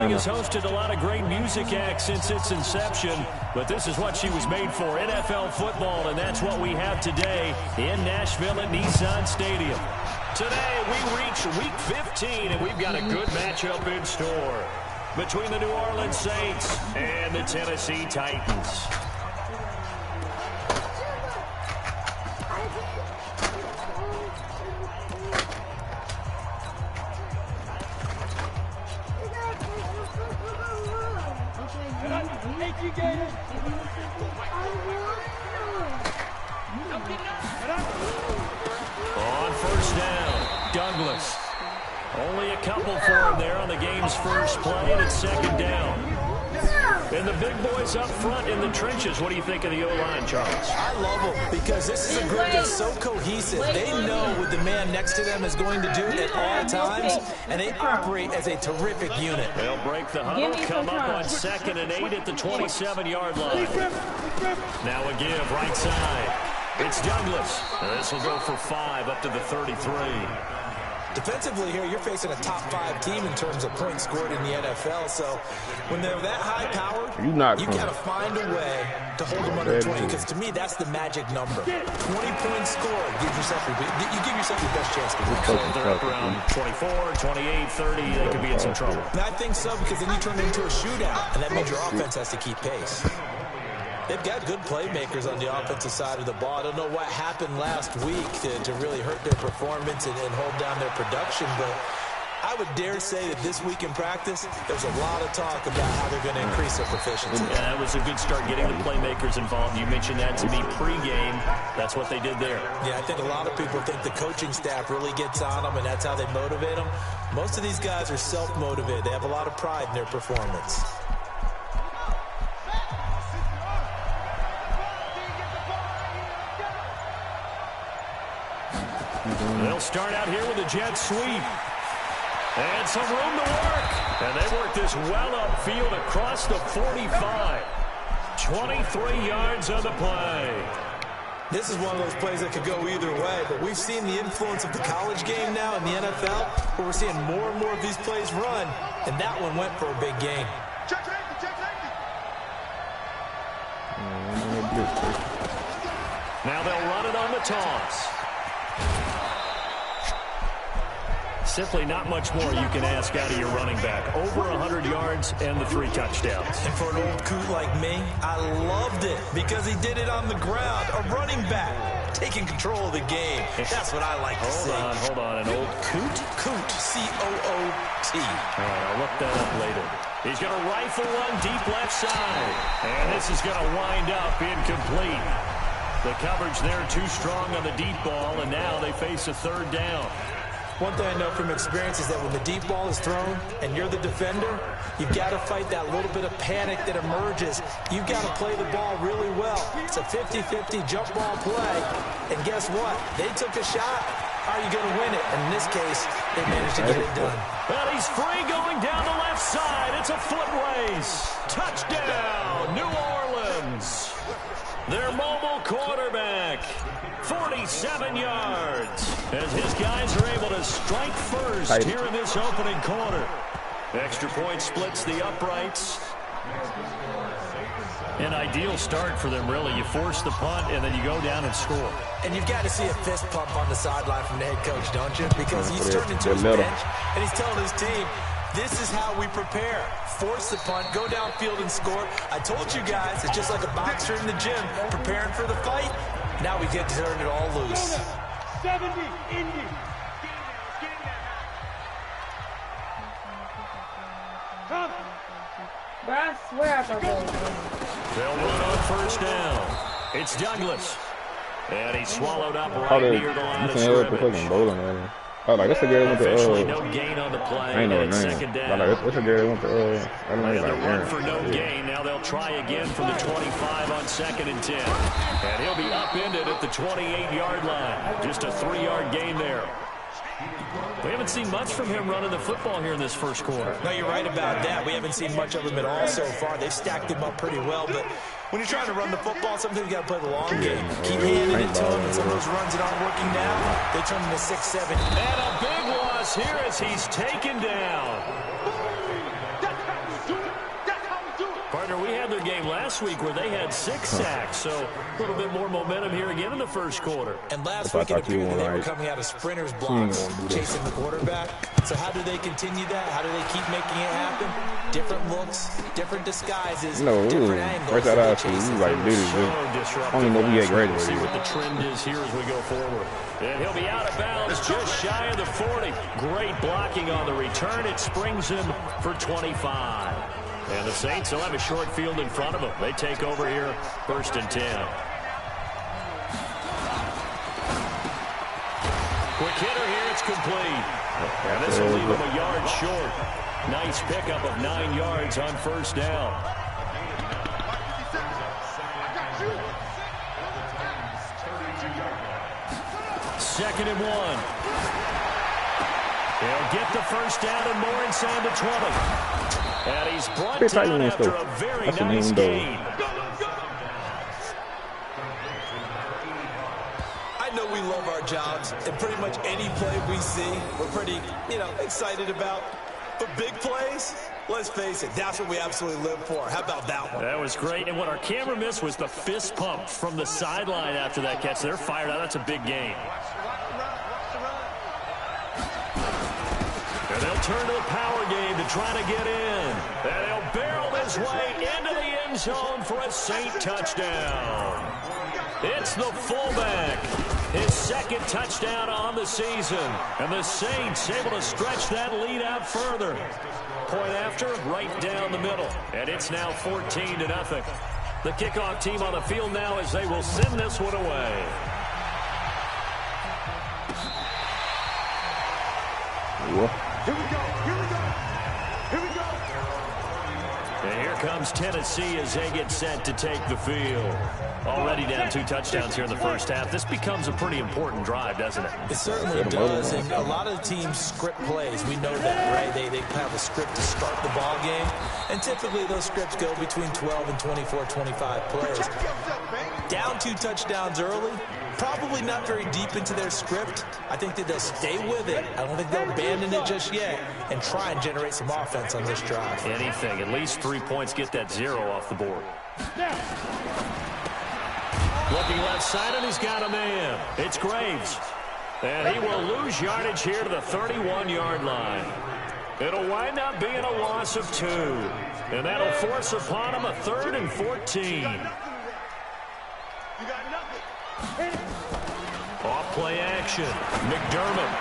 Has hosted a lot of great music acts since its inception, but this is what she was made for, NFL football, and that's what we have today in Nashville at Nissan Stadium. Today we reach Week 15, and we've got a good matchup in store between the New Orleans Saints and the Tennessee Titans. On first down, Douglas. Only a couple for him there on the game's first play, and it's second down. And the big boys up front in the trenches. What do you think of the O-line, Charles? I love them because this is a group that's so cohesive. They know what the man next to them is going to do at all times, and they operate as a terrific unit. They'll break the huddle, come up on 2nd and 8 at the 27-yard line. Now a give, right side. It's Douglas. This will go for 5 up to the 33. Defensively here, you're facing a top 5 team in terms of points scored in the NFL. So when they're that high powered, you got to find a way to hold them under 20. Because to me, that's the magic number. 20 points scored. You give yourself your best chance to win. So if they're up around 24, 28, 30, they could be in some trouble. And I think so, because then you turn it into a shootout, and that means your offense has to keep pace. They've got good playmakers on the offensive side of the ball. I don't know what happened last week to really hurt their performance and hold down their production, but I would dare say that this week in practice, there's a lot of talk about how they're going to increase their proficiency. Yeah, that was a good start getting the playmakers involved. You mentioned that to me pregame. That's what they did there. Yeah, I think a lot of people think the coaching staff really gets on them, and that's how they motivate them. Most of these guys are self-motivated. They have a lot of pride in their performance. They'll start out here with a jet sweep. And some room to work. And they work this well upfield across the 45. 23 yards on the play. This is one of those plays that could go either way, but we've seen the influence of the college game now in the NFL, where we're seeing more and more of these plays run, and that one went for a big gain. Now they'll run it on the toss. Simply not much more you can ask out of your running back. Over 100 yards and the 3 touchdowns. And for an old coot like me, I loved it because he did it on the ground. A running back taking control of the game. That's what I like to see. Hold on. An old coot? Coot, C-O-O-T. All right, I'll look that up later. He's going to rifle one deep left side. And this is going to wind up incomplete. The coverage there too strong on the deep ball, and now they face a 3rd down. One thing I know from experience is that when the deep ball is thrown and you're the defender, you've got to fight that little bit of panic that emerges. You've got to play the ball really well. It's a 50-50 jump ball play. And guess what? They took a shot. How are you going to win it? And in this case, they managed to get it done. Well, he's free going down the left side. It's a foot race. Touchdown, New Orleans. Their mobile quarterback, 47 yards, as his guys are able to strike first here in this opening quarter. Extra point splits the uprights. An ideal start for them, really. You force the punt, and then you go down and score. And you've got to see a fist pump on the sideline from the head coach, don't you? Because he's turned into his bench, and he's telling his team, this is how we prepare. Force the punt, go downfield and score. I told you guys, it's just like a boxer in the gym, preparing for the fight. Now we get to turn it all loose. 70, Indy. Come. But I swear I thought that was good. They'll run on first down. It's Douglas. And he swallowed up right near the line of scrimmage. Oh, like that's a girl went to no gain on the play. I ain't know her name. Second down. Like that's a girl went to I don't know. They'll Like run for no gain. Now they'll try again from the 25 on 2nd and 10. And he'll be upended at the 28-yard line. Just a 3-yard gain there. We haven't seen much from him running the football here in this first quarter. No, you're right about that. We haven't seen much of him at all so far. They've stacked him up pretty well, but when you're trying to run the football, sometimes you got to play the long game. Keep handing it to him, and some of those runs that aren't working now, they turn into 6-7. And a big loss here as he's taken down. their game last week where they had 6 sacks. So a little bit more momentum here again in the first quarter. And last week it appeared that they were coming out of sprinters blocks, chasing the quarterback. So how do they continue that? How do they keep making it happen? Different looks, different disguises, different angles. Right out of school, like literally. I don't even know if he had graduated. See what the trend is here as we go forward. And he'll be out of bounds just shy of the 40. Great blocking on the return. It springs him for 25. And the Saints will have a short field in front of them. They take over here, 1st and 10. Quick hitter here, it's complete. And this will leave him a yard short. Nice pickup of 9 yards on 1st down. Second and 1. He'll get the 1st down and more inside the 20. And he's brought down after a very nice gain. I know we love our jobs, and pretty much any play we see, we're pretty, excited about. But big plays, let's face it, that's what we absolutely live for. How about that one? That was great. And what our camera missed was the fist pump from the sideline after that catch. They're fired out. That's a big gain. And they'll turn to the power game to try to get in. And he'll barrel his way into the end zone for a Saint touchdown. It's the fullback. His 2nd touchdown on the season. And the Saints able to stretch that lead out further. Point after, right down the middle. And it's now 14-0. The kickoff team on the field now as they will send this one away. Here we go. Here we go. Here we go. And here comes Tennessee as they get set to take the field. Already down 2 touchdowns here in the first half. This becomes a pretty important drive, doesn't it? It certainly does, and a lot of teams script plays. We know that, right? They have a script to start the ball game, and typically those scripts go between 12 and 24, 25 plays. Down 2 touchdowns early, probably not very deep into their script. I think that they'll stay with it. I don't think they'll abandon it just yet and try and generate some offense on this drive. Anything. At least 3 points, get that 0 off the board. Looking left side, and he's got a man. It's Graves. And he will lose yardage here to the 31-yard line. It'll wind up being a loss of 2. And that'll force upon him a 3rd and 14. Off play action. McDermott.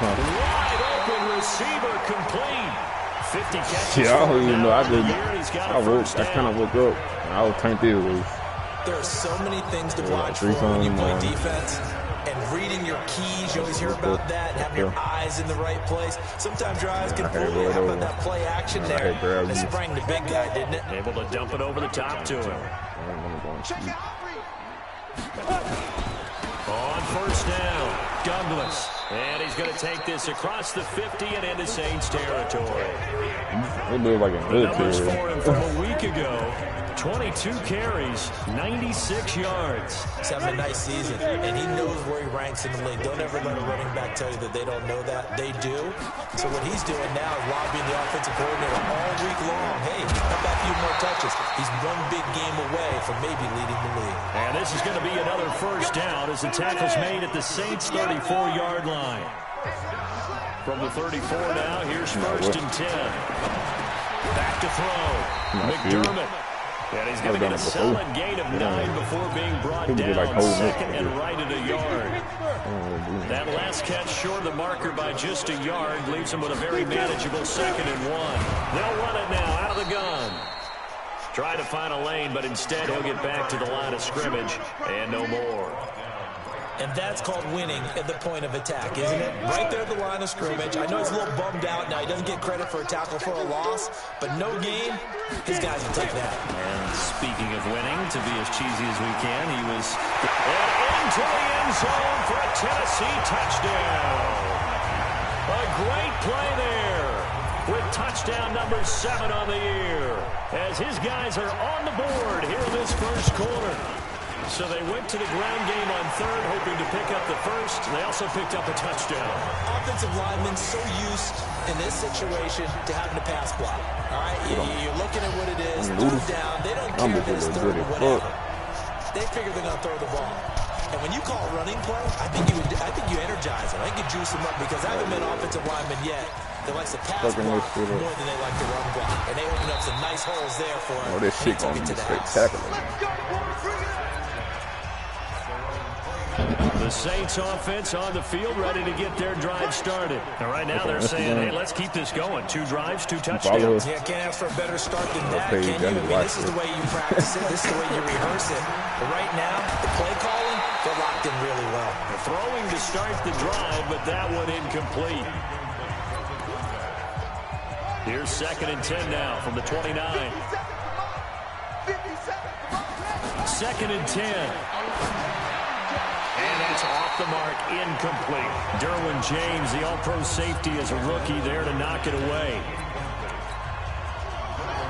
Wide open receiver complete. 50 catches. Yeah, I don't even know. I kind of woke up. And I was turned this way. There are so many things to watch for when you play defense. And reading your keys, you always hear about that. Having your eyes in the right place. Sometimes your eyes can fool you. How about that play action there? It sprang the big guy, didn't it? Able to dump it over the top to him. On 1st down, Douglas. And he's going to take this across the 50 and into Saints territory. It looks like a good numbers for him from a week ago. 22 carries, 96 yards. He's having a nice season, and he knows where he ranks in the league. Don't ever let a running back tell you that they don't know that. They do. So what he's doing now is lobbying the offensive coordinator all week long. Hey, how about a few more touches? He's one big game away from maybe leading the league. And this is going to be another 1st down as the tackle's made at the Saints' 34-yard line. From the 34 now, here's 1st and 10. Back to throw. McDermott. And he's going to get a solid gain of 9 before being brought down. 2nd and right at a yard. That last catch short of the marker by just a yard leaves him with a very manageable 2nd and 1. They'll run it now out of the gun. Try to find a lane, but instead he'll get back to the line of scrimmage and no more. And that's called winning at the point of attack, isn't it? Right there at the line of scrimmage. I know he's a little bummed out now. He doesn't get credit for a tackle for a loss, but no game, his guys will take that. And speaking of winning, to be as cheesy as we can, he was into the end zone for a Tennessee touchdown. A great play there with touchdown number 7 on the year as his guys are on the board here in this first quarter. So they went to the ground game on 3rd, hoping to pick up the 1st. They also picked up a touchdown. Offensive linemen so used in this situation to having to pass block. All right, you're looking looking at what it is, third down. They don't care if it's third or whatever. They figure they're going to throw the ball. And when you call a running play, I think you energize them. I think you juice them up because I haven't been offensive lineman yet that likes to pass block more than they like to run block. And they open up some nice holes there for him. Oh, this shit going to be spectacular. The Saints offense on the field, ready to get their drive started. And right now they're saying, hey, let's keep this going. 2 drives, 2 touchdowns. Yeah, can't ask for a better start than that, can you? I mean, this is the way you practice it. This is the way you rehearse it. But right now, the play calling, they're locked in really well. They're throwing to start the drive, but that one incomplete. Here's 2nd and 10 now from the 29. 2nd and 10. And that's off the mark, incomplete. Derwin James, the all-pro safety, is a rookie there to knock it away.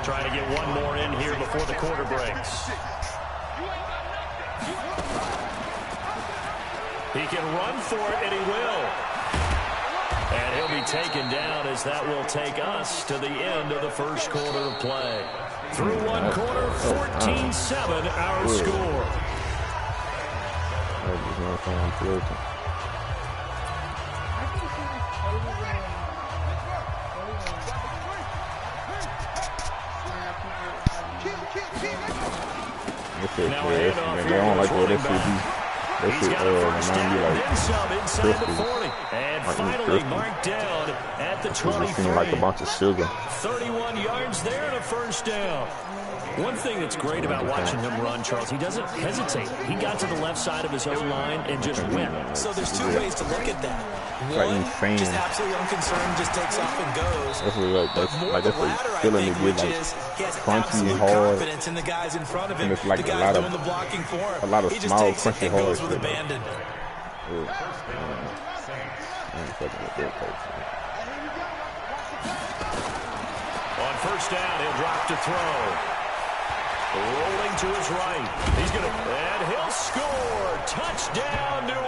Trying to get one more in here before the quarter breaks. He can run for it, and he will. And he'll be taken down as that will take us to the end of the first quarter of play. Through one quarter, 14-7 our score. Now they don't like what this should be. That shit remind me like Christmas. And finally marked down at the 23. It seems like a bunch of sugar. 31 yards there and a first down. One thing that's great about watching him run, Charles, he doesn't hesitate. He got to the left side of his own line and just went. So there's 2 ways to look at that. One, just absolutely unconcerned, just takes off and goes. That's what that's what feeling to get like crunchy and hard. Confidence in the guys in front of him. And it's like the guys doing the blocking for him. A lot of small, crunchy, hard shit. With abandon. On first down, he'll drop to throw. Rolling to his right. He's going to, and he'll score. Touchdown, New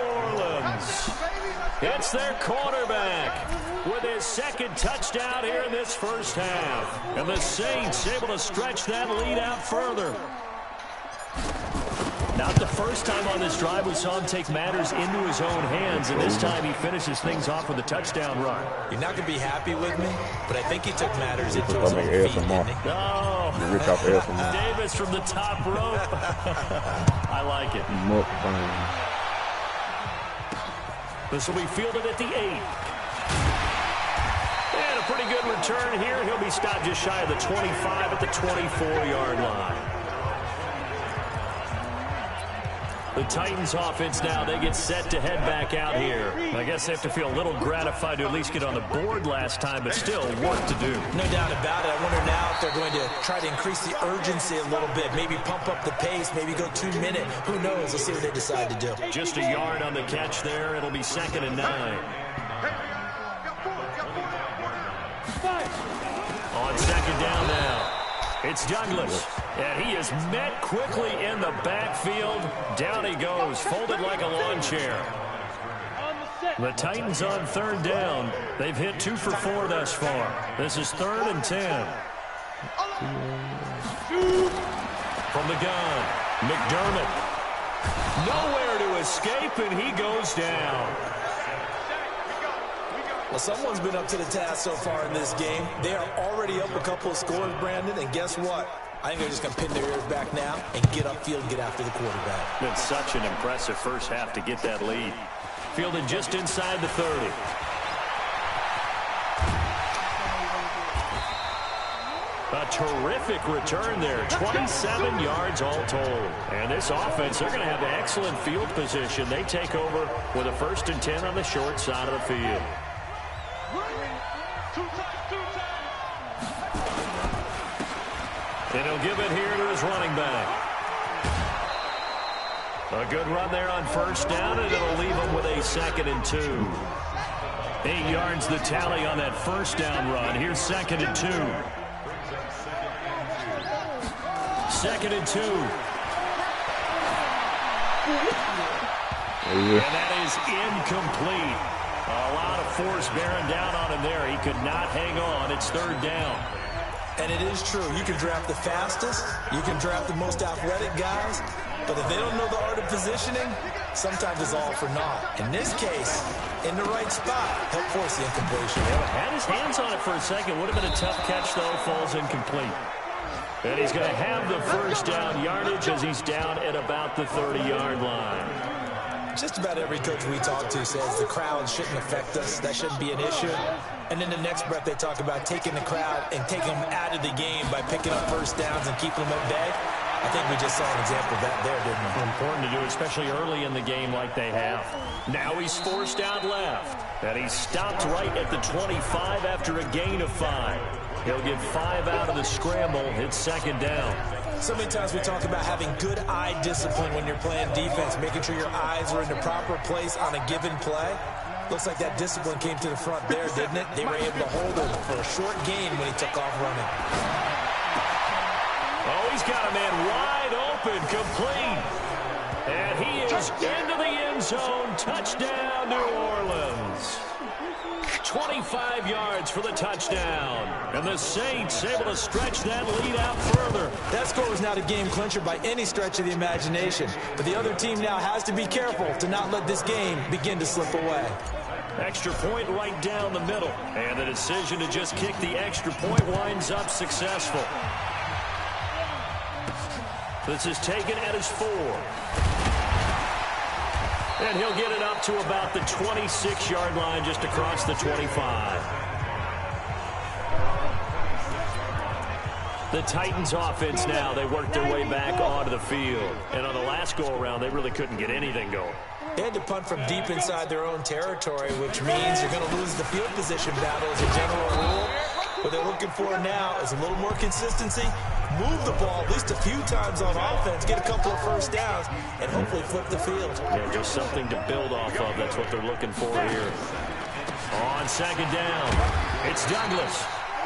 Orleans. It's their quarterback with his 2nd touchdown here in this first half. And the Saints able to stretch that lead out further. Not the first time on this drive we saw him take matters into his own hands, and this time he finishes things off with a touchdown run. You're not going to be happy with me, but I think he took matters into his own feet, didn't he? No. Davis from the top rope. I like it. This will be fielded at the 8. And a pretty good return here. He'll be stopped just shy of the 25 at the 24-yard line. The Titans offense now, they get set to head back out here. I guess they have to feel a little gratified to at least get on the board last time, but still work to do. No doubt about it. I wonder now if they're going to try to increase the urgency a little bit, maybe pump up the pace, maybe go 2-minute. Who knows? Let's see what they decide to do. Just a yard on the catch there. It'll be 2nd and 9. On 2nd down now. It's Douglas, and he is met quickly in the backfield. Down he goes, folded like a lawn chair. The Titans on 3rd down. They've hit 2 for 4 thus far. This is 3rd and 10. From the gun, McDermott. Nowhere to escape, and he goes down. Well, someone's been up to the task so far in this game. They are already up a couple of scores, Brandon, and guess what? I think they're just going to pin their ears back now and get upfield and get after the quarterback. Been such an impressive first half to get that lead. Fielded just inside the 30. A terrific return there. 27 yards all told. And this offense, they're going to have excellent field position. They take over with a 1st and 10 on the short side of the field. And he'll give it here to his running back. A good run there on first down, and it'll leave him with a 2nd and 2. 8 yards the tally on that first down run. Here's 2nd and 2. 2nd and 2. And that is incomplete. A lot of force bearing down on him there. He could not hang on. It's 3rd down. And it is true. You can draft the fastest. You can draft the most athletic guys. But if they don't know the art of positioning, sometimes it's all for naught. In this case, in the right spot, help force the incompletion. Had his hands on it for a second. Would have been a tough catch, though. Falls incomplete. And he's going to have the first down yardage as he's down at about the 30-yard line. Just about every coach we talk to says the crowd shouldn't affect us. That shouldn't be an issue. And then the next breath they talk about taking the crowd and taking them out of the game by picking up first downs and keeping them at bay. I think we just saw an example of that there, didn't we? Important to do, especially early in the game like they have. Now he's forced out left. And he's stopped right at the 25 after a gain of 5. He'll get 5 out of the scramble. It's second down. So many times we talk about having good eye discipline when you're playing defense, making sure your eyes are in the proper place on a given play. Looks like that discipline came to the front there, didn't it? They were able to hold him for a short gain when he took off running. Oh, he's got a man wide open, complete. And he is into the end zone. Touchdown, New Orleans. 25 yards for the touchdown. And the Saints able to stretch that lead out further. That score was not a game clincher by any stretch of the imagination. But the other team now has to be careful to not let this game begin to slip away. Extra point right down the middle. And the decision to just kick the extra point winds up successful. This is taken at his 4. And he'll get it up to about the 26-yard line, just across the 25. The Titans offense now, they work their way back onto the field. And on the last go-around, they really couldn't get anything going. They had to punt from deep inside their own territory, which means you're going to lose the field position battle as a general rule. What they're looking for now is a little more consistency, move the ball at least a few times on offense, get a couple of first downs, and hopefully flip the field. Yeah, just something to build off of. That's what they're looking for here. On second down, it's Douglas.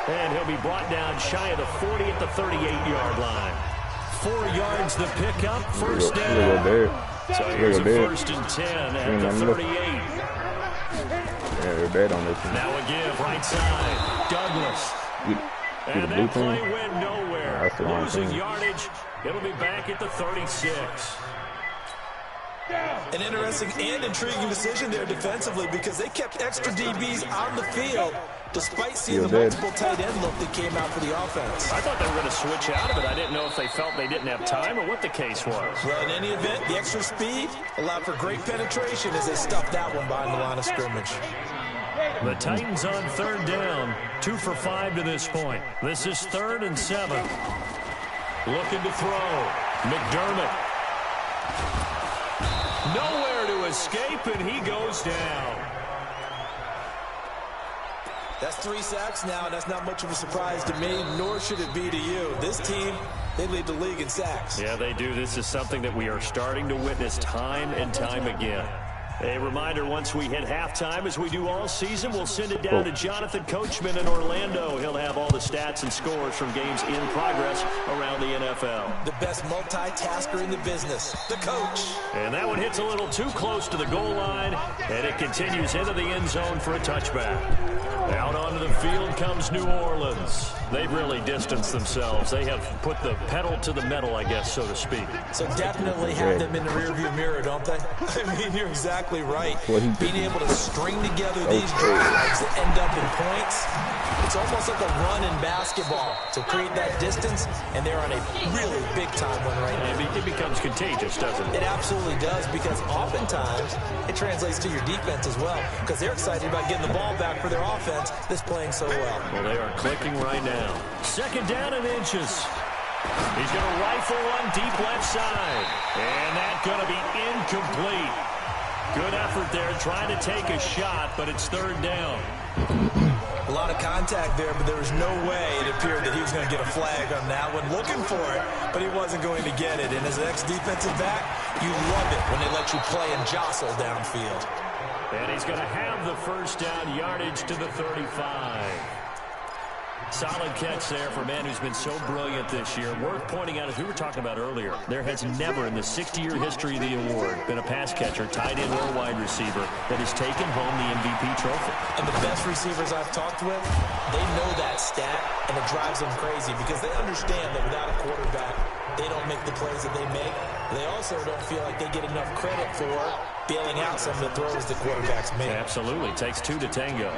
And he'll be brought down shy of the 40 at the 38-yard line. 4 yards the pickup, first down. So here's a first and 10 at the 38. Now a give, right side, Douglas. And that play went nowhere. Losing yardage. It'll be back at the 36. An interesting and intriguing decision there defensively because they kept extra DBs on the field despite seeing the multiple tight end look that came out for the offense. I thought they were going to switch out of it. I didn't know if they felt they didn't have time or what the case was. Well, in any event, the extra speed allowed for great penetration as they stuffed that one behind the line of scrimmage. The Titans on third down, 2 for 5 to this point. This is 3rd and 7. Looking to throw. McDermott. Nowhere to escape, and he goes down. That's 3 sacks now, and that's not much of a surprise to me, nor should it be to you. This team, they lead the league in sacks. Yeah, they do. This is something that we are starting to witness time and time again. A reminder, once we hit halftime, as we do all season, we'll send it down to Jonathan Coachman in Orlando. He'll have all the stats and scores from games in progress around the NFL. The best multitasker in the business, the coach. And that one hits a little too close to the goal line, and it continues into the end zone for a touchback. Out onto the field comes New Orleans. They've really distanced themselves. They have put the pedal to the metal, I guess, so to speak. So definitely have them in the rearview mirror, don't they? I mean, you're exactly right. Being able to string together these drives that end up in points, it's almost like a run in basketball to create that distance, and they're on a really big-time one right now. It becomes contagious, doesn't it? It absolutely does, because oftentimes it translates to your defense as well, because they're excited about getting the ball back for their offense that's playing so well. Well, they are clicking right now. Second down and inches. He's going to rifle one deep left side. And that's going to be incomplete. Good effort there trying to take a shot, but it's third down. A lot of contact there, but there was no way it appeared that he was going to get a flag on that one. Looking for it, but he wasn't going to get it. And as an ex-defensive back, you love it when they let you play and jostle downfield. And he's going to have the first down yardage to the 35. Solid catch there for a man who's been so brilliant this year. Worth pointing out, as we were talking about earlier, there has never in the 60-year history of the award been a pass catcher, tight end, or wide receiver that has taken home the MVP trophy. And the best receivers I've talked with, they know that stat, and it drives them crazy because they understand that without a quarterback, they don't make the plays that they make. They also don't feel like they get enough credit for bailing out some of the throws the quarterbacks make. Absolutely. Takes two to tango.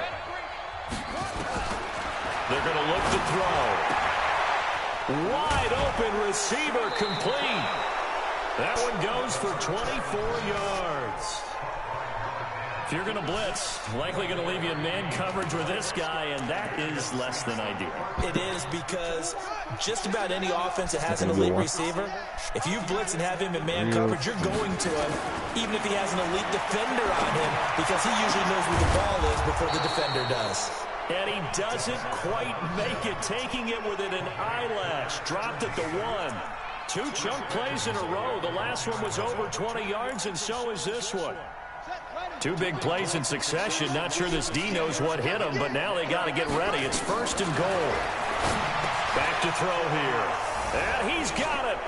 They're going to look to throw. Wide open receiver complete. That one goes for 24 yards. If you're going to blitz, likely going to leave you in man coverage with this guy, and that is less than ideal. It is because just about any offense that has an elite receiver, if you blitz and have him in man coverage, you're going to him, even if he has an elite defender on him, because he usually knows where the ball is before the defender does. And he doesn't quite make it, taking it within an eyelash. Dropped at the 1. 2 chunk plays in a row. The last one was over 20 yards, and so is this one. 2 big plays in succession. Not sure this D knows what hit him, but now they got to get ready. It's 1st and goal. Back to throw here. And he's got it.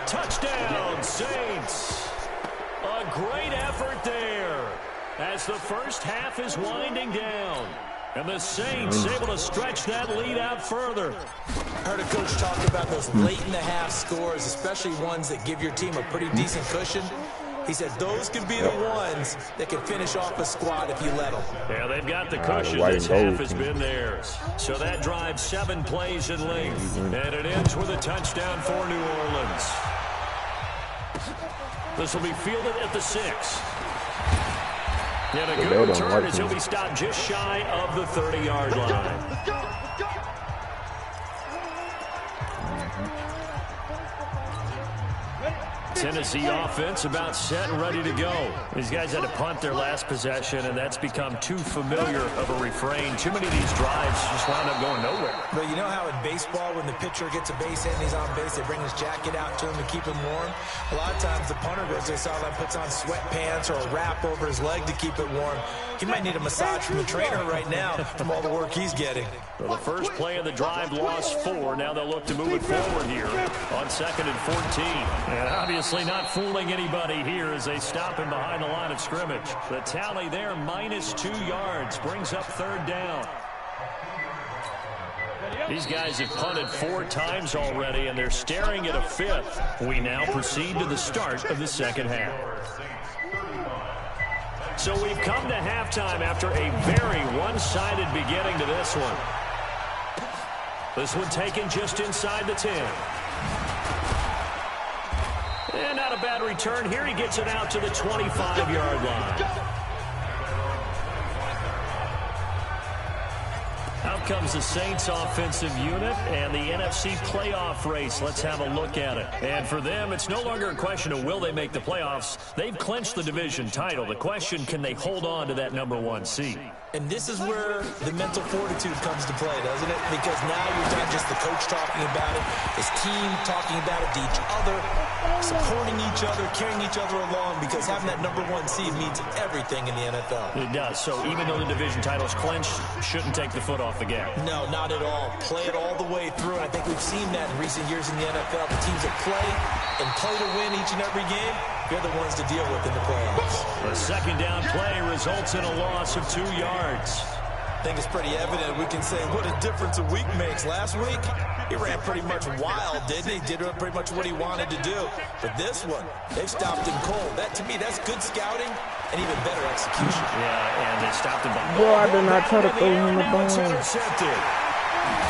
Touchdown, Saints. A great effort there as the first half is winding down. And the Saints able to stretch that lead out further. I heard a coach talk about those late-in-the-half scores, especially ones that give your team a pretty decent cushion. He said those could be the ones that can finish off a squad if you let them. Yeah, they've got the cushion. This half has been theirs. So that drives 7 plays in length. And it ends with a touchdown for New Orleans. This will be fielded at the 6. And a good return as he'll be stopped just shy of the 30-yard line. Tennessee offense about set and ready to go. These guys had to punt their last possession, and that's become too familiar of a refrain. Too many of these drives just wound up going nowhere. But you know how in baseball, when the pitcher gets a base hit and he's on base, they bring his jacket out to him to keep him warm? A lot of times the punter goes to the sideline, puts on sweatpants or a wrap over his leg to keep it warm. He might need a massage from the trainer right now from all the work he's getting. Well, the first play of the drive lost 4. Now they'll look to move it forward here on 2nd and 14. And obviously not fooling anybody here as they stop him behind the line of scrimmage. The tally there, -2 yards, brings up 3rd down. These guys have punted 4 times already, and they're staring at a 5th. We now proceed to the start of the second half. So we've come to halftime after a very one-sided beginning to this one. This one taken just inside the 10. And not a bad return here. He gets it out to the 25-yard line. Out comes the Saints offensive unit and the NFC playoff race. Let's have a look at it. And for them, it's no longer a question of will they make the playoffs. They've clinched the division title. The question, can they hold on to that #1 seed? And this is where the mental fortitude comes to play, doesn't it? Because now you're not just the coach talking about it, his team talking about it to each other, supporting each other, carrying each other along, because having that #1 seed means everything in the NFL. It does. So even though the division title's clinched, shouldn't take the foot off the gas. No, not at all. Play it all the way through, and I think we've seen that in recent years in the NFL. The teams that play and play to win each and every game, they're the ones to deal with in the playoffs. The second down play results in a loss of 2 yards. I think it's pretty evident. We can say what a difference a week makes. Last week, he ran pretty much wild, didn't he? Did pretty much what he wanted to do. But this one, they've stopped him cold. That, to me, that's good scouting and even better execution. Yeah, and they stopped him. Boy, I did not try to throw him the ball. Intercepted.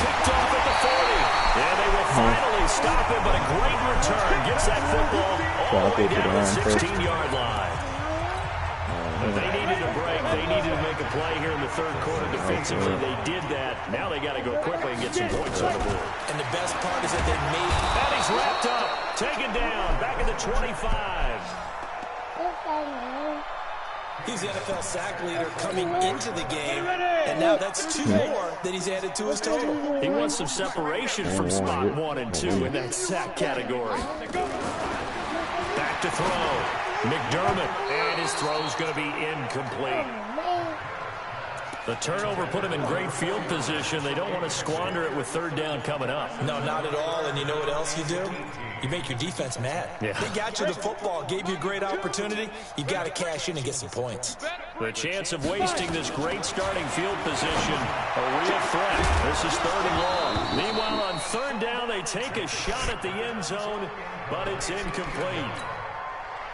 Picked off at the 40. Yeah, they will finally stop him, but a great return. Gets that football all the way down the 16-yard line. But they needed a break. They needed to make a play here in the 3rd quarter defensively. They did that. Now they got to go quickly and get some points on the board. And the best part is that they made it. And he's wrapped up. Taken down. Back at the 25. He's the NFL sack leader coming into the game, and now that's 2 more that he's added to his total. He wants some separation from spot 1 and 2 in that sack category. Back to throw. McDermott, and his throw's going to be incomplete. The turnover put him in great field position. They don't want to squander it with third down coming up. No, not at all. And you know what else you do? You make your defense mad. Yeah. They got you the football, gave you a great opportunity. You got to cash in and get some points. The chance of wasting this great starting field position, a real threat. This is 3rd and long. Meanwhile, on 3rd down, they take a shot at the end zone, but it's incomplete.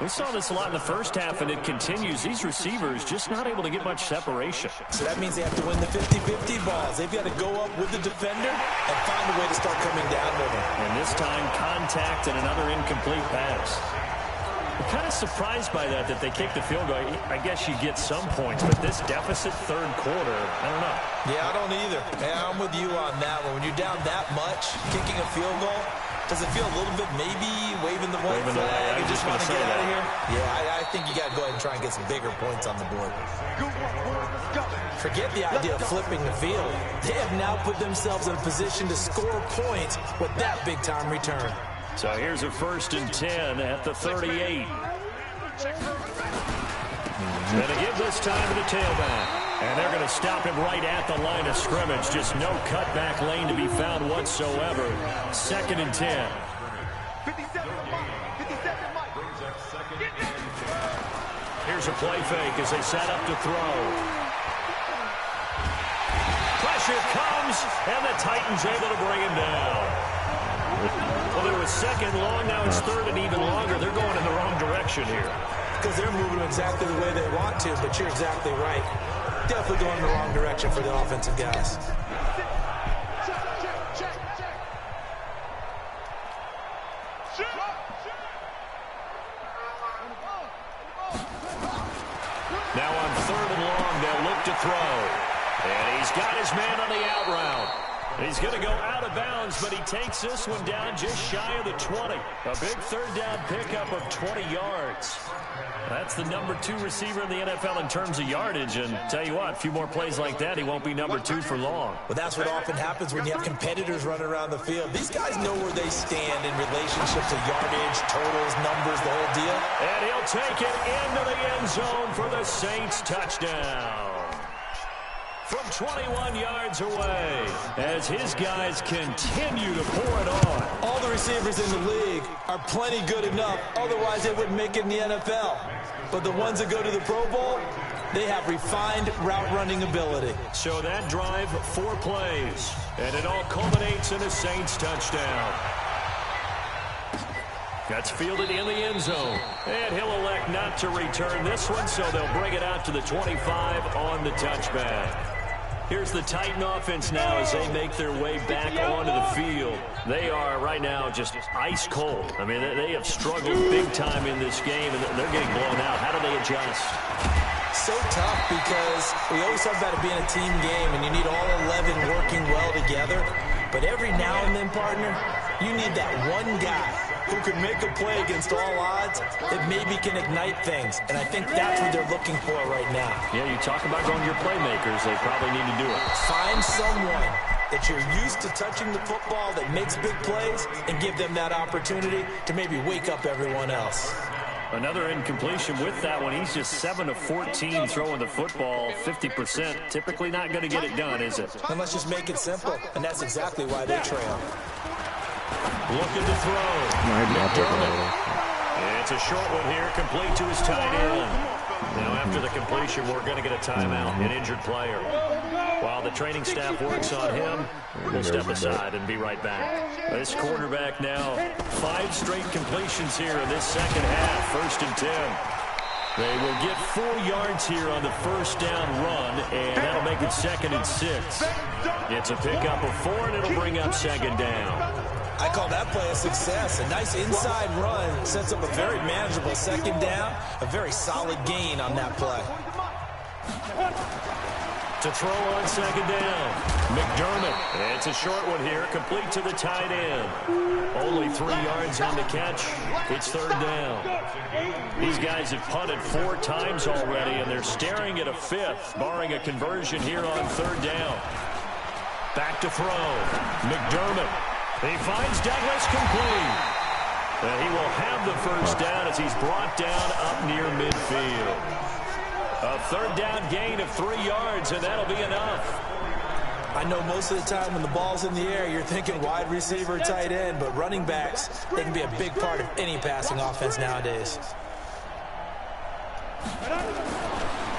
We saw this a lot in the first half, and it continues. These receivers just not able to get much separation. So that means they have to win the 50-50 balls. They've got to go up with the defender and find a way to start coming down with him. And this time, contact and another incomplete pass. I'm kind of surprised by that they kicked the field goal. I guess you get some points, but this deficit 3rd quarter, I don't know. Yeah, I don't either. Yeah, I'm with you on that one. When you're down that much, kicking a field goal, does it feel a little bit maybe waving the white flag and just want to get out of here? Yeah, I think you got to go ahead and try and get some bigger points on the board. Forget the idea of flipping the field. They have now put themselves in a position to score points with that big-time return. So here's a 1st and 10 at the 38. And to give this time to the tailback. And they're going to stop him right at the line of scrimmage. Just no cutback lane to be found whatsoever. 2nd and 10. Here's a play fake as they set up to throw. Pressure comes, and the Titans able to bring him down. Well, it was 2nd long, now it's 3rd and even longer. They're going in the wrong direction here. Because they're moving exactly the way they want to, but you're exactly right. Definitely going in the wrong direction for the offensive guys. Now on 3rd and long, they'll look to throw. And he's got his man on the out route. He's going to go out of bounds, but he takes this one down just shy of the 20. A big 3rd down pickup of 20 yards. That's the number 2 receiver in the NFL in terms of yardage. And tell you what, a few more plays like that, he won't be number 2 for long. Well, that's what often happens when you have competitors running around the field. These guys know where they stand in relationship to yardage, totals, numbers, the whole deal. And he'll take it into the end zone for the Saints touchdown. From 21 yards away, as his guys continue to pour it on. All the receivers in the league are plenty good enough, otherwise they wouldn't make it in the NFL. But the ones that go to the Pro Bowl, they have refined route running ability. So that drive, 4 plays, and it all culminates in a Saints touchdown. That's fielded in the end zone. And he'll elect not to return this one, so they'll bring it out to the 25 on the touchback. Here's the Titan offense now as they make their way back onto the field. They are right now just ice cold. I mean, they have struggled big time in this game, and they're getting blown out. How do they adjust? So tough because we always talk about it being a team game, and you need all 11 working well together. But every now and then, partner, you need that one guy who can make a play against all odds that maybe can ignite things. And I think that's what they're looking for right now. Yeah, you talk about going to your playmakers. They probably need to do it. Find someone that you're used to touching the football that makes big plays and give them that opportunity to maybe wake up everyone else. Another incompletion with that one. He's just 7 of 14 throwing the football, 50%. Typically not going to get it done, is it? And let's just make it simple, and that's exactly why they trail. Looking to throw. It's a short one here, complete to his tight end. Now after the completion, we're going to get a timeout, an injured player. While the training staff works on him, we'll step aside and be right back. This quarterback now, 5 straight completions here in this second half, 1st and 10. They will get 4 yards here on the first down run, and that'll make it 2nd and 6. It's a pickup of 4, and it'll bring up 2nd down. I call that play a success. A nice inside run sets up a very manageable 2nd down, a very solid gain on that play. To throw on 2nd down, McDermott. It's a short one here, complete to the tight end. Only 3 yards on the catch. It's 3rd down. These guys have punted 4 times already, and they're staring at a 5th, barring a conversion here on 3rd down. Back to throw. McDermott. He finds Douglas complete. And he will have the first down as he's brought down up near midfield. A third down gain of 3 yards, and that'll be enough. I know most of the time when the ball's in the air, you're thinking wide receiver, tight end, but running backs, they can be a big part of any passing offense nowadays.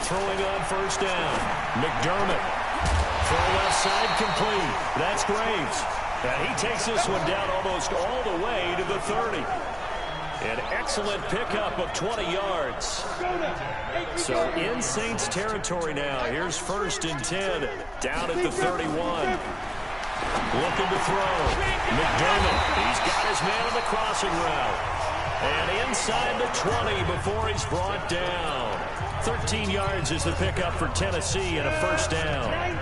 Throwing on first down. McDermott. Throw left side complete. That's Graves. And he takes this one down almost all the way to the 30. An excellent pickup of 20 yards. So in Saints territory now. Here's 1st and 10. Down at the 31. Looking to throw. McDermott. He's got his man on the crossing route. And inside the 20 before he's brought down. 13 yards is the pickup for Tennessee and a first down.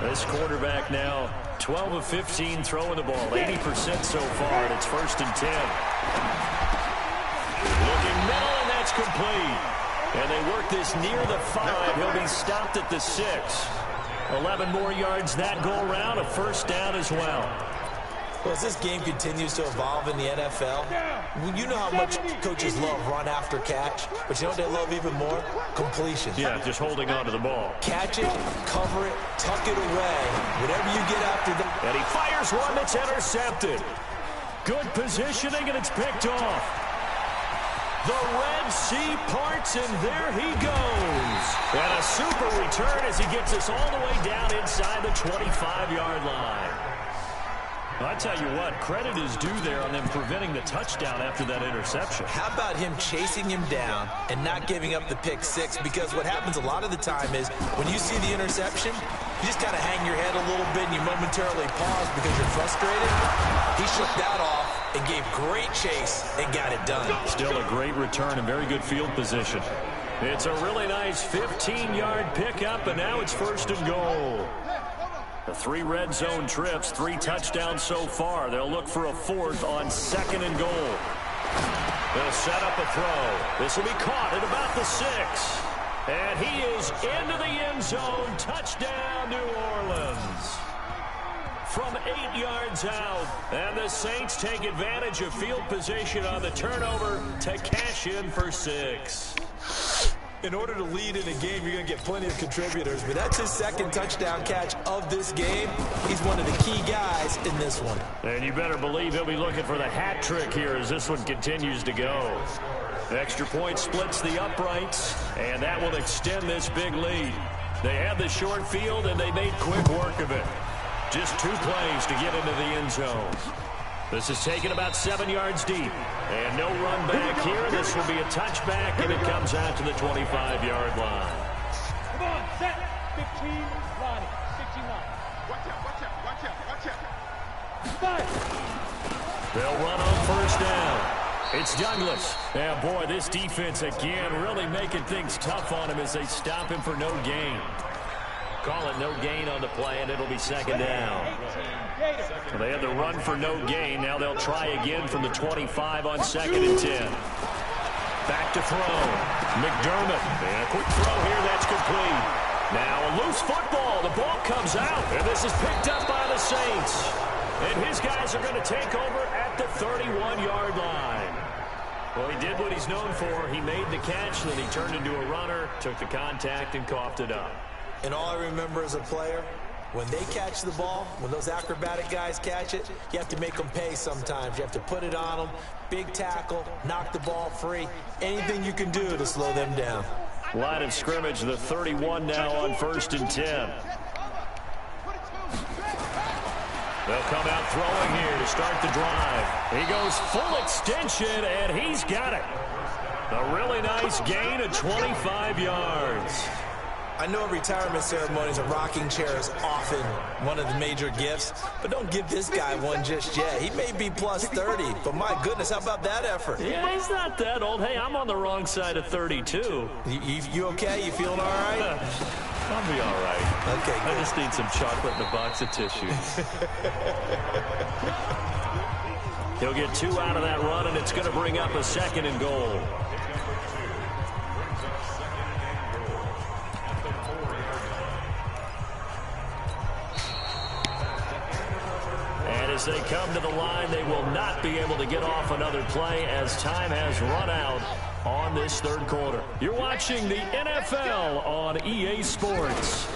This quarterback now 12 of 15 throwing the ball, 80% so far, and it's 1st and 10. Looking middle, and that's complete. And they work this near the 5. He'll be stopped at the 6. 11 more yards that go around, a first down as well. Well, as this game continues to evolve in the NFL, you know how much coaches love run after catch, but you know what they love even more? Completion. Yeah, just holding on to the ball. Catch it, cover it, tuck it away, whatever you get after that. And he fires one that's intercepted. Good positioning, and it's picked off. The Red Sea parts, and there he goes. And a super return as he gets us all the way down inside the 25-yard line. I tell you what, credit is due there on them preventing the touchdown after that interception. How about him chasing him down and not giving up the pick 6? Because what happens a lot of the time is when you see the interception, you just kind of hang your head a little bit and you momentarily pause because you're frustrated. He shook that off and gave great chase and got it done. Still a great return and very good field position. It's a really nice 15-yard pickup, and now it's 1st and goal. The 3 red zone trips, 3 touchdowns so far. They'll look for a 4th on 2nd and goal. They'll set up a throw. This will be caught at about the 6. And he is into the end zone. Touchdown, New Orleans. From 8 yards out. And the Saints take advantage of field position on the turnover to cash in for 6. In order to lead in a game, you're going to get plenty of contributors, but that's his 2nd touchdown catch of this game. He's one of the key guys in this one. And you better believe he'll be looking for the hat trick here as this one continues to go. Extra point splits the uprights, and that will extend this big lead. They had the short field, and they made quick work of it. Just 2 plays to get into the end zone. This is taken about 7 yards deep. And no run back here. This will be a touchback, and it comes out to the 25-yard line. Come on, set. 15, line. 15 line. Watch out. They'll run on first down. It's Douglas. Yeah, boy, this defense again really making things tough on him as they stop him for no gain. Call it no gain on the play, and it'll be 2nd down. So they had the run for no gain. Now they'll try again from the 25 on 2nd and 10. Back to throw. McDermott. And a quick throw here. That's complete. Now a loose football. The ball comes out. And this is picked up by the Saints. And his guys are going to take over at the 31-yard line. Well, he did what he's known for. He made the catch, then he turned into a runner, took the contact, and coughed it up. And all I remember as a player, when they catch the ball, when those acrobatic guys catch it, you have to make them pay sometimes. You have to put it on them, big tackle, knock the ball free, anything you can do to slow them down. Line of scrimmage, the 31 now on 1st and 10. They'll come out throwing here to start the drive. He goes full extension, and he's got it. A really nice gain of 25 yards. I know retirement ceremonies, a rocking chair is often one of the major gifts, but don't give this guy one just yet. He may be plus 30, but my goodness, how about that effort? Yeah, he's not that old. Hey, I'm on the wrong side of 32. You okay? You feeling all right? I'll be all right. Okay, good. I just need some chocolate and a box of tissues. He'll get 2 out of that run, and it's going to bring up a 2nd and goal. as they come to the line. They will not be able to get off another play as time has run out on this third quarter. You're watching the NFL on EA Sports.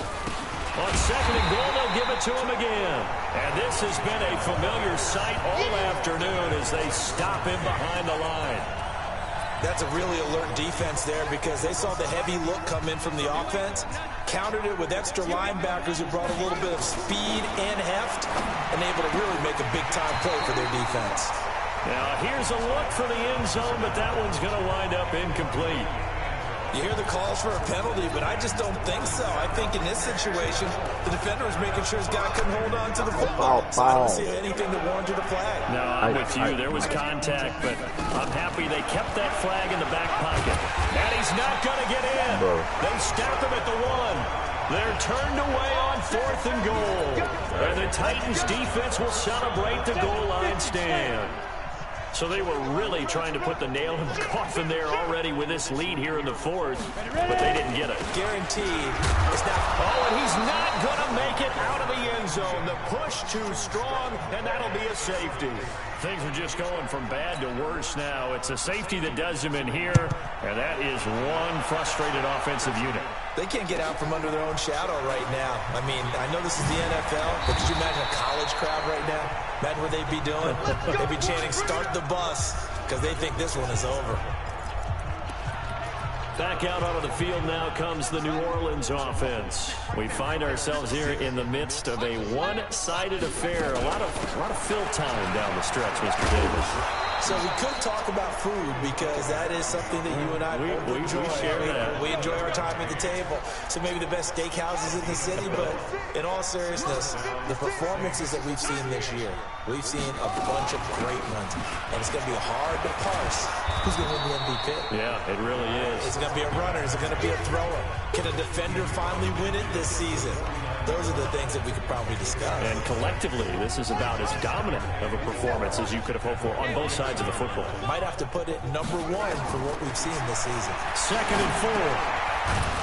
On second and goal, they'll give it to him again. And this has been a familiar sight all afternoon as they stop him behind the line. That's a really alert defense there because they saw the heavy look come in from the offense, countered it with extra linebackers who brought a little bit of speed and heft, and able to really make a big-time play for their defense. Now, here's a look for the end zone, but that one's going to wind up incomplete. You hear the calls for a penalty, but I just don't think so. I think in this situation, the defender was making sure his guy couldn't hold on to the football. So I don't see anything that warranted a flag. No, I'm with you. There was contact, but I'm happy they kept that flag in the back pocket. And he's not going to get in. They stop him at the 1. They're turned away on 4th and goal. And the Titans defense will celebrate the goal line stand. So they were really trying to put the nail in the coffin there already with this lead here in the 4th, but they didn't get it. Guaranteed. It's not. Oh, and he's not going to make it out of the end zone. The push too strong, and that'll be a safety. Things are just going from bad to worse now. It's a safety that does him in here, and that is one frustrated offensive unit. They can't get out from under their own shadow right now. I mean, I know this is the NFL, but could you imagine a college crowd right now? Imagine what they'd be doing. They'd be chanting, "Start the bus," because they think this one is over. Back out onto the field now comes the New Orleans offense. We find ourselves here in the midst of a one-sided affair. A lot of fill time down the stretch, Mr. Davis. So we could talk about food because that is something that you and I both enjoy. We enjoy our time at the table. So maybe the best steakhouses in the city, but in all seriousness, the performances that we've seen this year, we've seen a bunch of great ones. And it's going to be hard to parse who's going to win the MVP. Yeah, it really is. Is it going to be a runner? Is it going to be a thrower? Can a defender finally win it this season? Those are the things that we could probably discuss. And collectively, this is about as dominant of a performance as you could have hoped for on both sides of the football. Might have to put it #1 for what we've seen this season. Second and 4.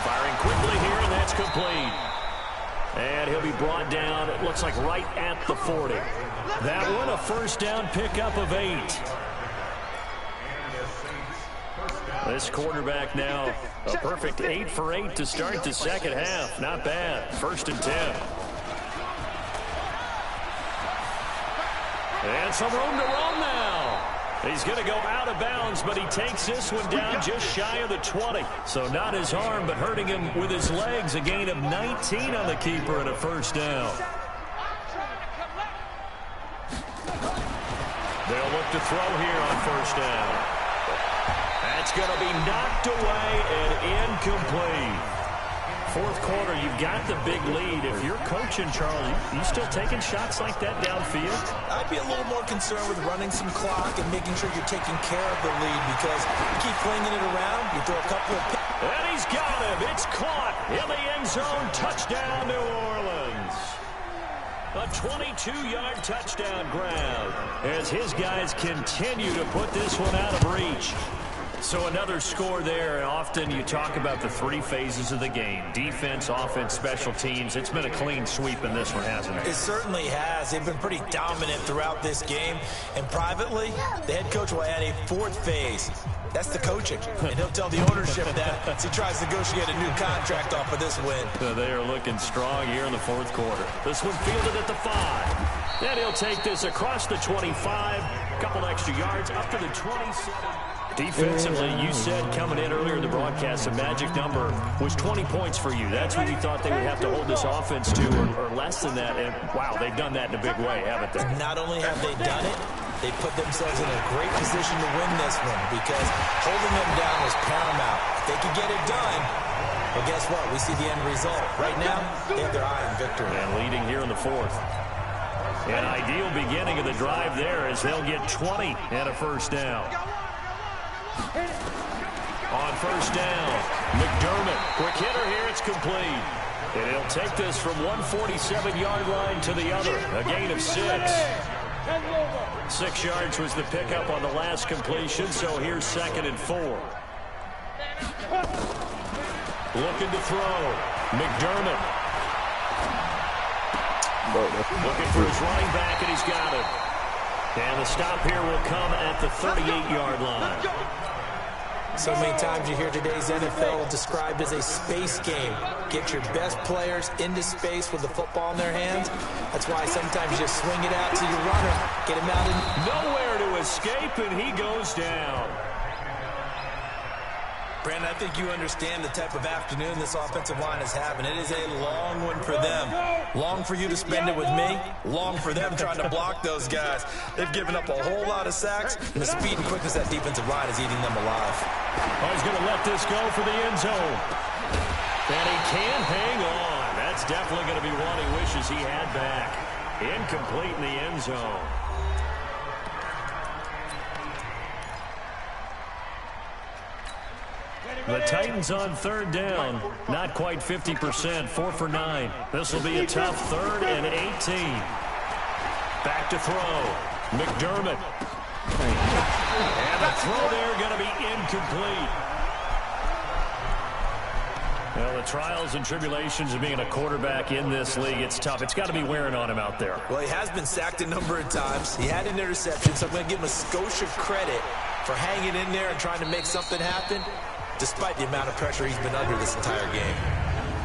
Firing quickly here, and that's complete. And he'll be brought down, it looks like right at the 40. That one, a first down pickup of 8. This quarterback now, a perfect 8 for 8 to start the second half. Not bad. 1st and 10. And some room to roam now. He's going to go out of bounds, but he takes this one down just shy of the 20. So not his arm, but hurting him with his legs. A gain of 19 on the keeper and a first down. They'll look to throw here on first down. That's going to be knocked away and incomplete. 4th quarter, you've got the big lead. If you're coaching, Charlie, you still taking shots like that downfield? I'd be a little more concerned with running some clock and making sure you're taking care of the lead because you keep flinging it around, you throw a couple of picks. And he's got him. It's caught in the end zone. Touchdown, New Orleans. A 22-yard touchdown grab as his guys continue to put this one out of reach. So another score there, and often you talk about the 3 phases of the game. Defense, offense, special teams. It's been a clean sweep in this one, hasn't it? It certainly has. They've been pretty dominant throughout this game. And privately, the head coach will add a 4th phase. That's the coaching. And he'll tell the ownership that as he tries to negotiate a new contract off of this win. So they are looking strong here in the 4th quarter. This one fielded at the 5. Then he'll take this across the 25. A couple extra yards up to the 27. Defensively, you said coming in earlier in the broadcast, the magic number was 20 points for you. That's what you thought they would have to hold this offense to, or less than that. And, wow, they've done that in a big way, haven't they? Not only have they done it, they put themselves in a great position to win this one because holding them down was paramount. If they could get it done, well, guess what? We see the end result. Right now, they have their eye on victory. And leading here in the 4th. An ideal beginning of the drive there as they'll get 20 and a first down. On first down, McDermott, quick hitter here, it's complete. And he'll take this from 147-yard line to the other, a gain of 6. 6 yards was the pickup on the last completion, so here's 2nd and 4. Looking to throw, McDermott. Looking for his running back, and he's got it. And the stop here will come at the 38-yard line. So many times you hear today's NFL described as a space game. Get your best players into space with the football in their hands. That's why sometimes you just swing it out to your runner, get him out in nowhere to escape, and he goes down. Brandon, I think you understand the type of afternoon this offensive line is having. It is a long one for them. Long for you to spend it with me. Long for them trying to block those guys. They've given up a whole lot of sacks, and the speed and quickness of that defensive line is eating them alive. Oh, he's going to let this go for the end zone. And he can't hang on. That's definitely going to be one he wishes he had back. Incomplete in the end zone. The Titans on third down. Not quite 50%. 4 for 9. This will be a tough 3rd and 18. Back to throw. McDermott. And the throw there going to be incomplete. Well, the trials and tribulations of being a quarterback in this league, it's tough. It's got to be wearing on him out there. Well, he has been sacked a number of times. He had an interception, so I'm going to give him a skosh of credit for hanging in there and trying to make something happen, despite the amount of pressure he's been under this entire game.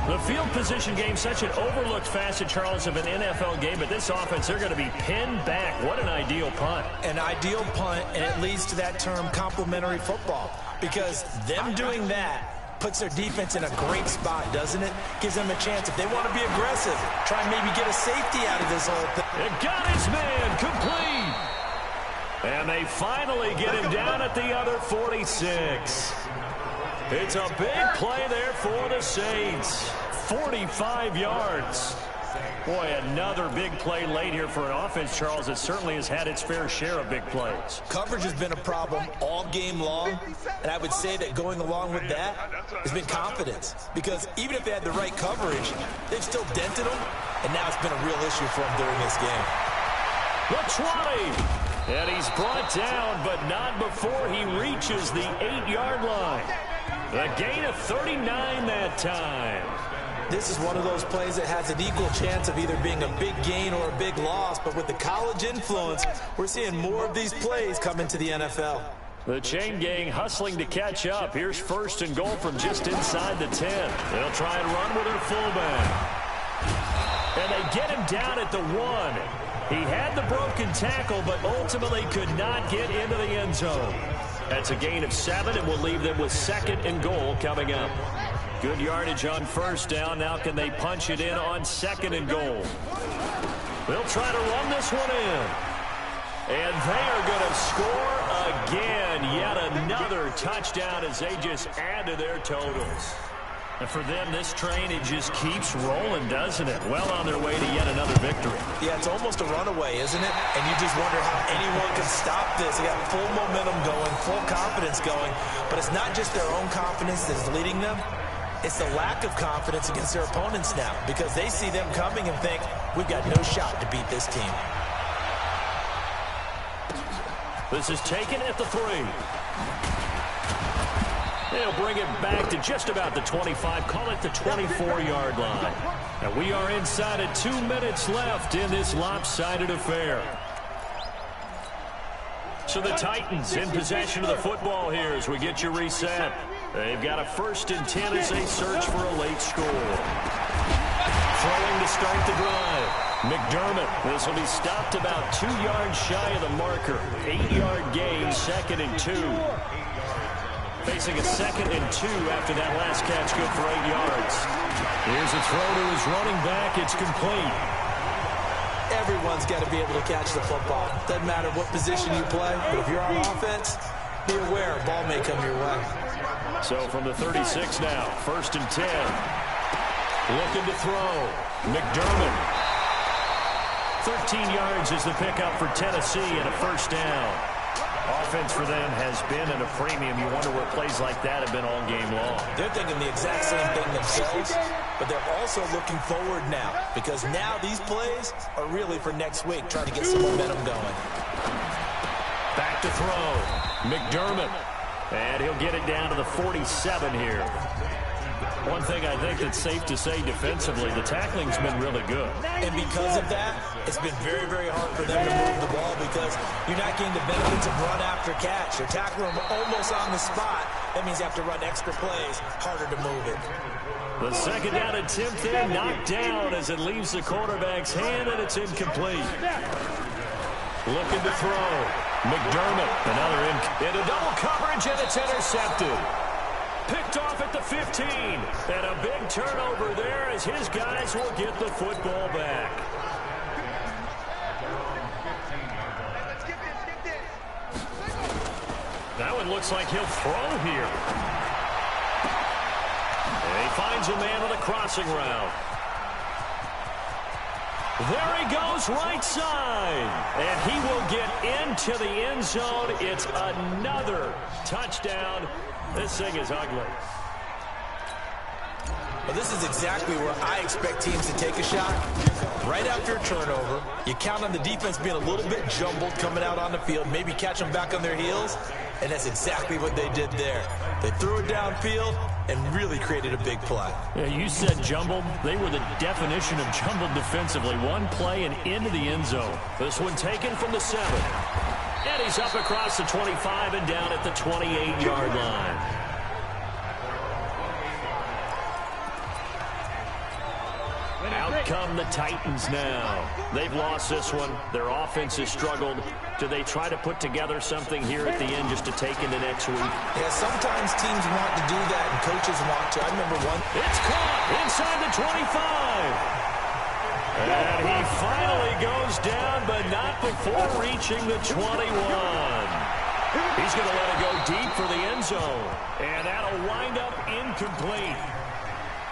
The field position game, such an overlooked facet, Charles, of an NFL game, but this offense, they're going to be pinned back. What an ideal punt. An ideal punt, and it leads to that term complementary football, because them doing that puts their defense in a great spot, doesn't it? Gives them a chance, if they want to be aggressive, try and maybe get a safety out of this whole thing. It got his man complete. And they finally get him down at the other 46. It's a big play there for the Saints. 45 yards. Boy, another big play late here for an offense, Charles, that certainly has had its fair share of big plays. Coverage has been a problem all game long, and I would say that going along with that has been confidence. Because even if they had the right coverage, they've still dented them, and now it's been a real issue for them during this game. The 20, and he's brought down, but not before he reaches the 8-yard line. A gain of 39 that time. This is one of those plays that has an equal chance of either being a big gain or a big loss, but with the college influence, we're seeing more of these plays come into the NFL. The chain gang hustling to catch up. Here's 1st and goal from just inside the 10. They'll try and run with their fullback. And they get him down at the 1. He had the broken tackle, but ultimately could not get into the end zone. That's a gain of 7, and we'll leave them with 2nd and goal coming up. Good yardage on 1st down. Now can they punch it in on 2nd and goal? They'll try to run this one in. And they are going to score again. Yet another touchdown as they just add to their totals. And for them, this train, it just keeps rolling, doesn't it? Well on their way to yet another victory. Yeah, it's almost a runaway, isn't it? And you just wonder how anyone can stop this. They got full momentum going, full confidence going. But it's not just their own confidence that's leading them. It's the lack of confidence against their opponents now, because they see them coming and think, we've got no shot to beat this team. This is taken at the 3. They'll bring it back to just about the 25, call it the 24-yard line. And we are inside of 2 minutes left in this lopsided affair. So the Titans in possession of the football here as we get you reset. They've got a 1st and 10 as they search for a late score. Throwing to start the drive. McDermott. This will be stopped about 2 yards shy of the marker. 8-yard gain, 2nd and 2. Facing a 2nd and 2 after that last catch, good for 8 yards. Here's a throw to his running back. It's complete. Everyone's got to be able to catch the football. Doesn't matter what position you play, but if you're on offense, be aware a ball may come your way. So from the 36 now, 1st and 10. Looking to throw. McDermott. 13 yards is the pickup for Tennessee and a 1st down. Offense for them has been at a premium. You wonder what plays like that have been all game long. They're thinking the exact same thing themselves, but they're also looking forward now, because now these plays are really for next week, trying to get some momentum going. Back to throw. McDermott. And he'll get it down to the 47 here. One thing I think that's safe to say defensively, the tackling's been really good. And because of that, it's been very, very hard for them to move the ball because you're not getting the benefits of run after catch. You're tackling them almost on the spot. That means you have to run extra plays, harder to move it. The second down attempt there knocked down as it leaves the quarterback's hand, and it's incomplete. Looking to throw. McDermott, another into double coverage, and it's intercepted. Picked off at the 15. And a big turnover there as his guys will get the football back. That one looks like he'll throw here. And he finds a man on a crossing route. There he goes, right side. And he will get into the end zone. It's another touchdown. This thing is ugly. Well, this is exactly where I expect teams to take a shot. Right after a turnover, you count on the defense being a little bit jumbled coming out on the field, maybe catch them back on their heels, and that's exactly what they did there. They threw it downfield and really created a big play. Yeah, you said jumbled. They were the definition of jumbled defensively. One play and into the end zone. This one taken from the 7. And he's up across the 25 and down at the 28-yard line. Out come the Titans now. They've lost this one. Their offense has struggled. Do they try to put together something here at the end just to take into next week? Yeah, sometimes teams want to do that and coaches want to. I remember one. It's caught inside the 25. And he finally goes down, but not before reaching the 21. He's going to let it go deep for the end zone. And that'll wind up incomplete.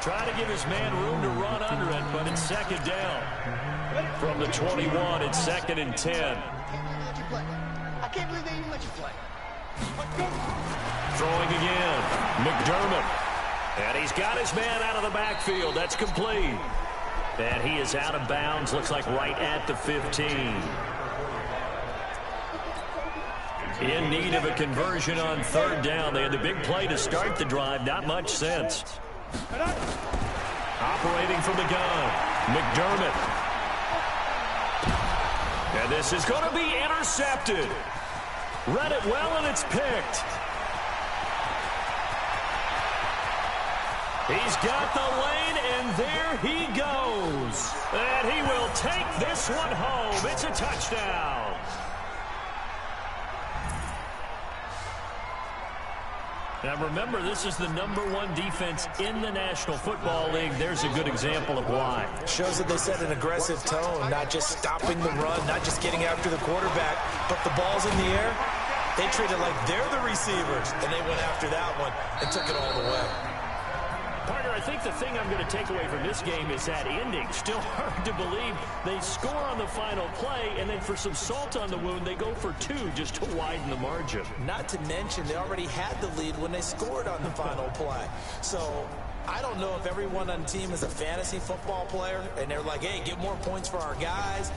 Try to give his man room to run under it, but it's second down. From the 21, it's 2nd and 10. I can't believe they even let you play. Throwing again. McDermott. And he's got his man out of the backfield. That's complete. And he is out of bounds, looks like right at the 15. In need of a conversion on 3rd down. They had the big play to start the drive. Not much sense. Operating from the gun. McDermott. And this is going to be intercepted. Read it well, and it's picked. He's got the lane, and there he goes. And he will take this one home. It's a touchdown. Now remember, this is the #1 defense in the National Football League. There's a good example of why. Shows that they set an aggressive tone, not just stopping the run, not just getting after the quarterback, but the ball's in the air. They treat it like they're the receivers, and they went after that one and took it all the way. Partner, I think the thing I'm going to take away from this game is that ending. Still hard to believe they score on the final play, and then for some salt on the wound, they go for 2 just to widen the margin. Not to mention, they already had the lead when they scored on the final play. So I don't know if everyone on the team is a fantasy football player, and they're like, hey, get more points for our guys.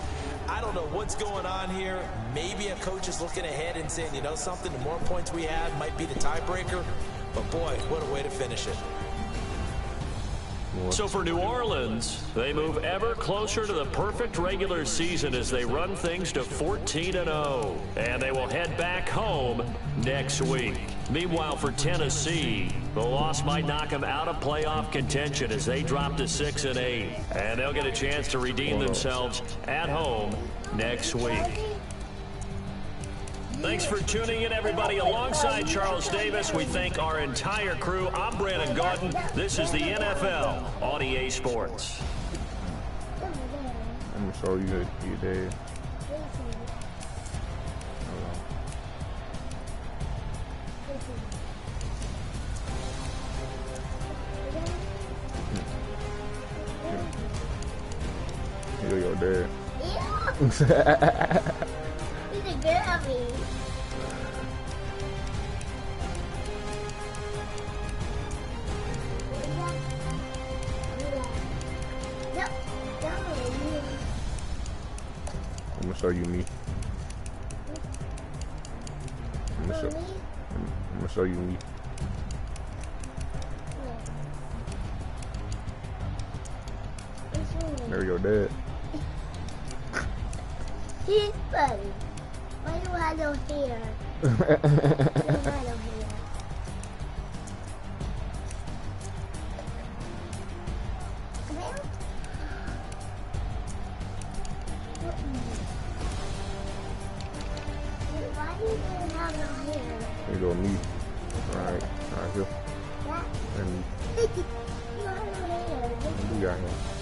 I don't know what's going on here. Maybe a coach is looking ahead and saying, you know something, the more points we have might be the tiebreaker. But, boy, what a way to finish it. So for New Orleans, they move ever closer to the perfect regular season as they run things to 14-0. And they will head back home next week. Meanwhile, for Tennessee, the loss might knock them out of playoff contention as they drop to 6-8. And they'll get a chance to redeem themselves at home next week. Thanks for tuning in, everybody. Alongside Charles Davis, we thank our entire crew. I'm Brandon Garden. This is the NFL on EA Sports. Let me show you there. Here you go, there. He's a girly. I'm gonna show you me. I'm gonna show you me. There your dad. He's funny. Why do I have no hair? Why do I have no hair? Why do you have no hair? There go me. Alright here. What? And You have no hair. what do you got here?